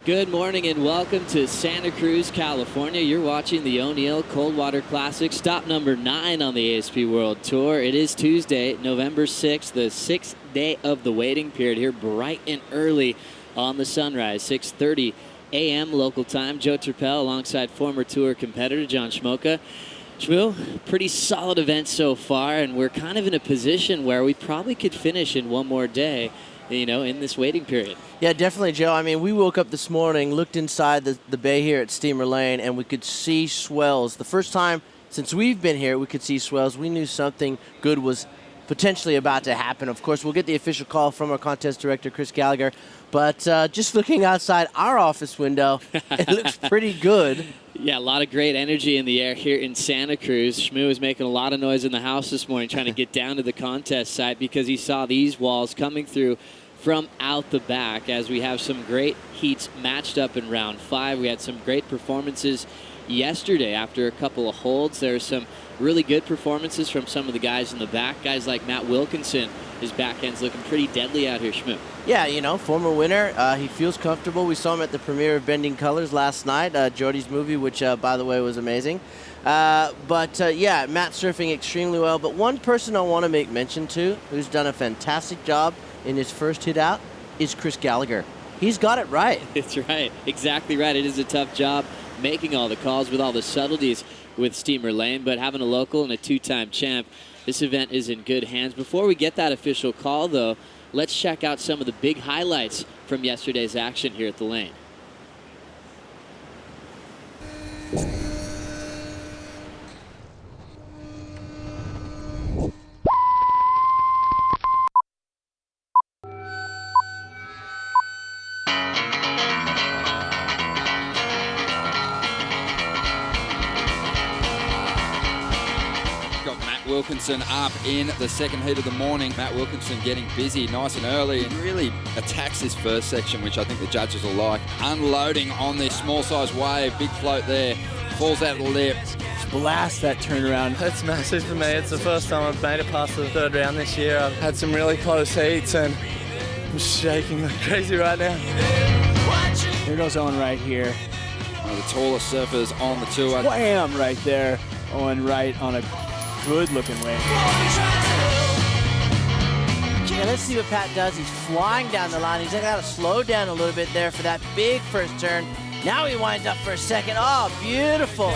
Good morning and welcome to Santa Cruz, California. You're watching the O'Neill Coldwater Classic, stop number 9 on the ASP World Tour. It is Tuesday, November 6th, the 6th day of the waiting period here, bright and early on the sunrise, 6:30 a.m. local time. Joe Turpel alongside former tour competitor John Schmoka. Shmoo, pretty solid event so far, and we're kind of in a position where we probably could finish in one more day, you know, in this waiting period. Yeah, definitely, Joe. I mean, we woke up this morning, looked inside the bay here at Steamer Lane, and we could see swells. The first time since we've been here, we could see swells. We knew something good was potentially about to happen. Of course, we'll get the official call from our contest director, Chris Gallagher. But just looking outside our office window, it looks pretty good. Yeah, a lot of great energy in the air here in Santa Cruz. Shmoo was making a lot of noise in the house this morning trying to get down to the contest site because he saw these walls coming through from out the back as we have some great heats matched up in round 5. We had some great performances yesterday after a couple of holds. There are some really good performances from some of the guys in the back. Guys like Matt Wilkinson, his backend's looking pretty deadly out here, Shmoo. Yeah, you know, former winner. He feels comfortable. We saw him at the premiere of Bending Colors last night, Jordy's movie, which, by the way, was amazing. Yeah, Matt surfing extremely well. But one person I want to make mention to who's done a fantastic job in his first hit out is Chris Gallagher. He's got it right. It's right. Exactly right. It is a tough job making all the calls with all the subtleties with Steamer Lane, but having a local and a two-time champ, this event is in good hands. Before we get that official call, though, let's check out some of the big highlights from yesterday's action here at the lane. Wilkinson up in the second heat of the morning. Matt Wilkinson getting busy nice and early and really attacks this first section, which I think the judges will like. Unloading on this small size wave, big float there, falls out the lip. Blast that turnaround. It's massive for me. It's the first time I've made it past the third round this year. I've had some really close heats and I'm shaking like crazy right now. Here goes Owen right here. One of the tallest surfers on the tour. Wham! Right there. Owen right on a good-looking wave. Yeah, let's see what Pat does. He's flying down the line. He's got to slow down a little bit there for that big first turn. Now he winds up for a second. Oh, beautiful.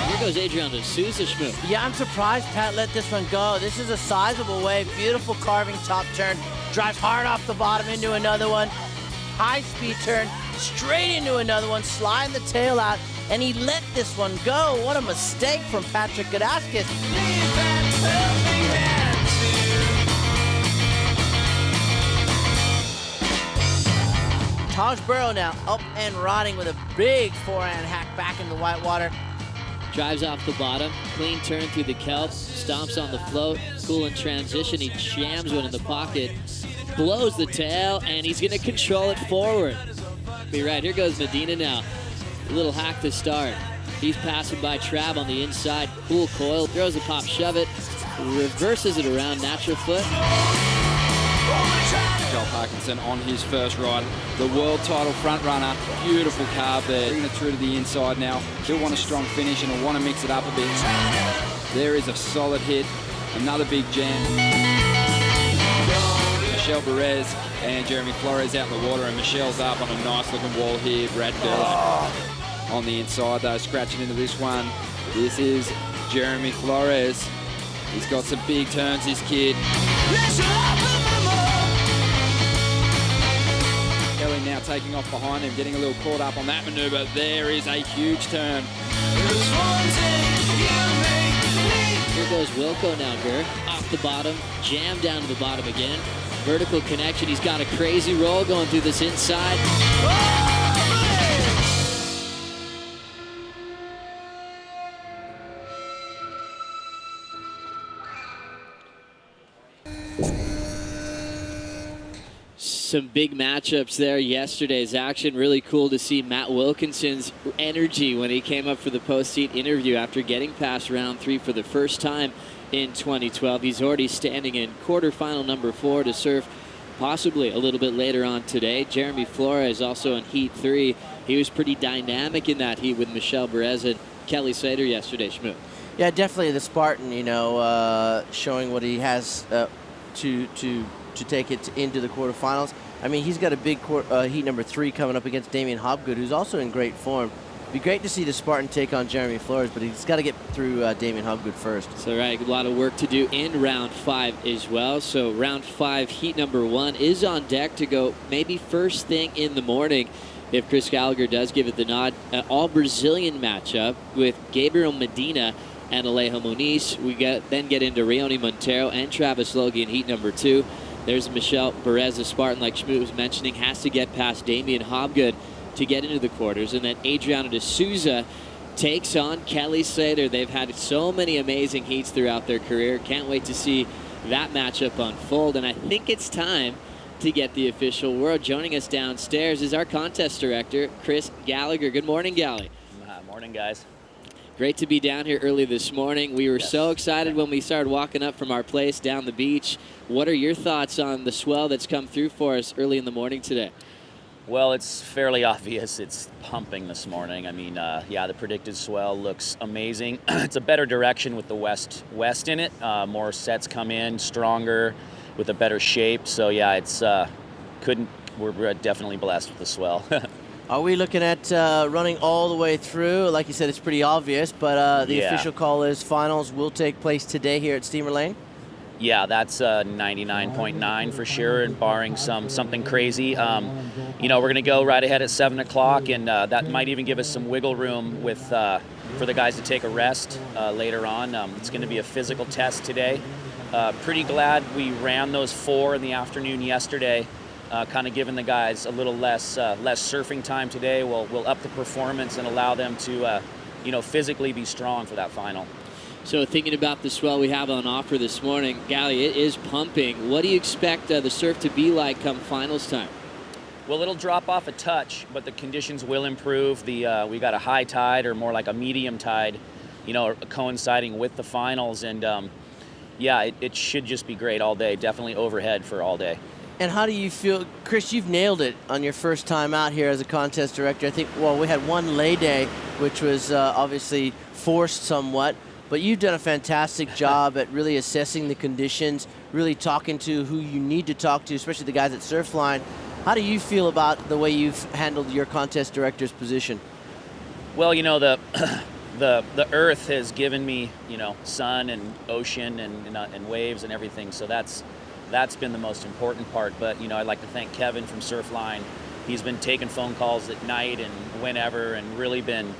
Here goes Adrian D'Souza, Shmoo. Yeah, I'm surprised Pat let this one go. This is a sizable wave. Beautiful carving top turn. Drives hard off the bottom into another one. High speed turn. Straight into another one. Sliding the tail out. And he let this one go. What a mistake from Patrick Gadaskis. Taj Burrow now up and riding with a big forehand hack back in the white water. Drives off the bottom, clean turn through the kelp, stomps on the float, cool in transition. He jams one in the pocket, blows the tail, and he's going to control it forward. Be right, here goes Medina now. A little hack to start. He's passing by Trav on the inside. Cool coil, throws a pop, shove it, reverses it around natural foot. Joel Parkinson on his first ride. The world title front runner. Beautiful carve there. Bringing it through to the inside now. He'll want a strong finish and he'll want to mix it up a bit. There is a solid hit. Another big jam. Michelle Perez and Jeremy Flores out in the water, and Michelle's up on a nice looking wall here. Brad Burlow on the inside though, scratching into this one. This is Jeremy Flores. He's got some big turns, this kid. Kelly now taking off behind him, getting a little caught up on that maneuver. There is a huge turn. Here goes Wilco now, Gur. Off the bottom, jam down to the bottom again. Vertical connection, he's got a crazy roll going through this inside. Some big matchups there yesterday's action. Really cool to see Matt Wilkinson's energy when he came up for the post-heat interview after getting past round 3 for the first time in 2012. He's already standing in quarterfinal number 4 to surf possibly a little bit later on today. Jeremy Flores also in Heat 3. He was pretty dynamic in that heat with Michel Perez and Kelly Slater yesterday, Schmoot. Yeah, definitely the Spartan, showing what he has to take it into the quarterfinals. I mean, he's got a big heat number 3 coming up against Damian Hobgood, who's also in great form. It'd be great to see the Spartan take on Jeremy Flores, but he's got to get through Damian Hobgood first. So, right, a lot of work to do in round 5 as well. So, round 5, heat number 1 is on deck to go maybe first thing in the morning if Chris Gallagher does give it the nod. An all-Brazilian matchup with Gabriel Medina and Alejo Moniz. We then get into Rioni Montero and Travis Logie in heat number 2. There's Michel Perez, the Spartan, like Schmoot was mentioning, has to get past Damian Hobgood to get into the quarters. And then Adriano de Souza takes on Kelly Slater. They've had so many amazing heats throughout their career. Can't wait to see that matchup unfold. And I think it's time to get the official word. Joining us downstairs is our contest director, Chris Gallagher. Good morning, Gally. Morning, guys. Great to be down here early this morning. We were so excited when we started walking up from our place down the beach. What are your thoughts on the swell that's come through for us early in the morning today? Well, it's fairly obvious it's pumping this morning. I mean, the predicted swell looks amazing. It's a better direction with the west in it. More sets come in, stronger, with a better shape. So yeah, it's we're definitely blessed with the swell. Are we looking at running all the way through? Like you said, it's pretty obvious, but the official call is finals will take place today here at Steamer Lane. Yeah, that's 99.9 for sure, and barring something crazy. We're going to go right ahead at 7 o'clock, and that might even give us some wiggle room with for the guys to take a rest later on. It's going to be a physical test today. Pretty glad we ran those 4 in the afternoon yesterday. Kind of giving the guys a little less surfing time today. We'll up the performance and allow them to, physically be strong for that final. So thinking about the swell we have on offer this morning, Gally, it is pumping. What do you expect the surf to be like come finals time? Well, it'll drop off a touch, but the conditions will improve. We got a high tide, or more like a medium tide, coinciding with the finals, and it should just be great all day. Definitely overhead for all day. And how do you feel, Chris? You've nailed it on your first time out here as a contest director. I think, we had one lay day, which was obviously forced somewhat, but you've done a fantastic job at really assessing the conditions, really talking to who you need to talk to, especially the guys at Surfline. How do you feel about the way you've handled your contest director's position? Well, the earth has given me, sun and ocean and waves and everything, so that's been the most important part. But, I'd like to thank Kevin from Surfline. He's been taking phone calls at night and whenever, and really been,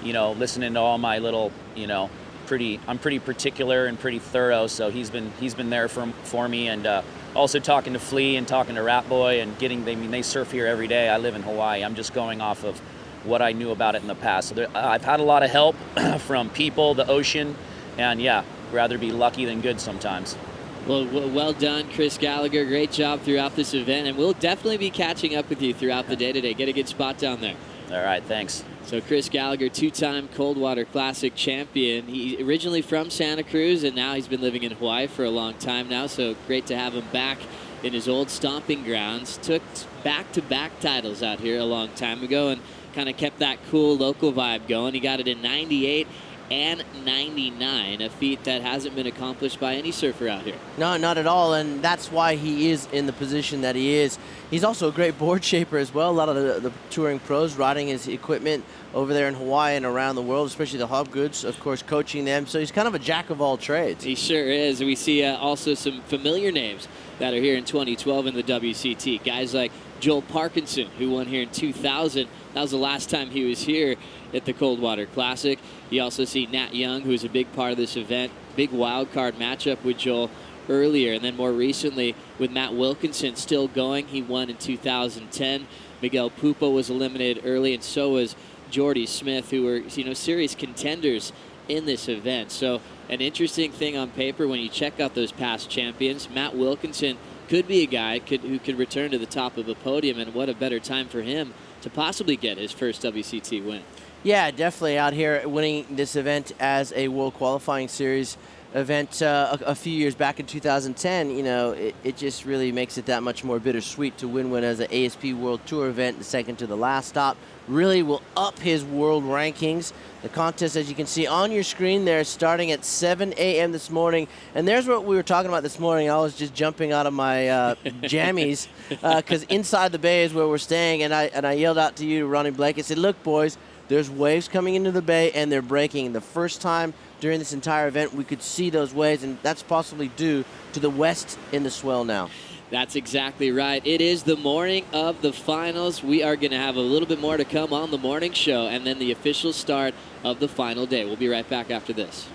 listening to all my little, I'm pretty particular and pretty thorough. So he's been there for me, and also talking to Flea and talking to Rat Boy and they surf here every day. I live in Hawaii. I'm just going off of what I knew about it in the past. So I've had a lot of help from people, the ocean, and rather be lucky than good sometimes. Well done, Chris Gallagher. Great job throughout this event, and we'll definitely be catching up with you throughout the day today. Get a good spot down there. All right, thanks. So Chris Gallagher, 2-time Coldwater Classic champion. He originally from Santa Cruz, and now he's been living in Hawaii for a long time now, so great to have him back in his old stomping grounds. Took back-to-back titles out here a long time ago and kind of kept that cool local vibe going. He got it in 98 and 99, a feat that hasn't been accomplished by any surfer out here. No, not at all, and that's why he is in the position that he is. He's also a great board shaper as well. A lot of the touring pros riding his equipment over there in Hawaii and around the world, especially the Hobgoods, of course, coaching them. So he's kind of a jack of all trades. He sure is. We see also some familiar names that are here in 2012 in the WCT. Guys like Joel Parkinson, who won here in 2000. That was the last time he was here at the Coldwater Classic. You also see Nat Young, who's a big part of this event. Big wild card matchup with Joel earlier. And then more recently with Matt Wilkinson still going. He won in 2010. Miguel Pupo was eliminated early, and so was Jordy Smith, who were serious contenders in this event. So an interesting thing on paper when you check out those past champions. Matt Wilkinson could be a guy who could return to the top of a podium, and what a better time for him to possibly get his first WCT win. Yeah, definitely out here winning this event as a World Qualifying Series event a few years back in 2010, you know, it just really makes it that much more bittersweet to win one as an ASP World Tour event, the second to the last stop. Really will up his world rankings. The contest, as you can see on your screen there, starting at 7 a.m. this morning. And there's what we were talking about this morning. I was just jumping out of my jammies because inside the bay is where we're staying. And I yelled out to you, Ronnie Blake, I said, look, boys, there's waves coming into the bay and they're breaking. The first time during this entire event we could see those waves, and that's possibly due to the west in the swell now. That's exactly right. It is the morning of the finals. We are going to have a little bit more to come on the morning show and then the official start of the final day. We'll be right back after this.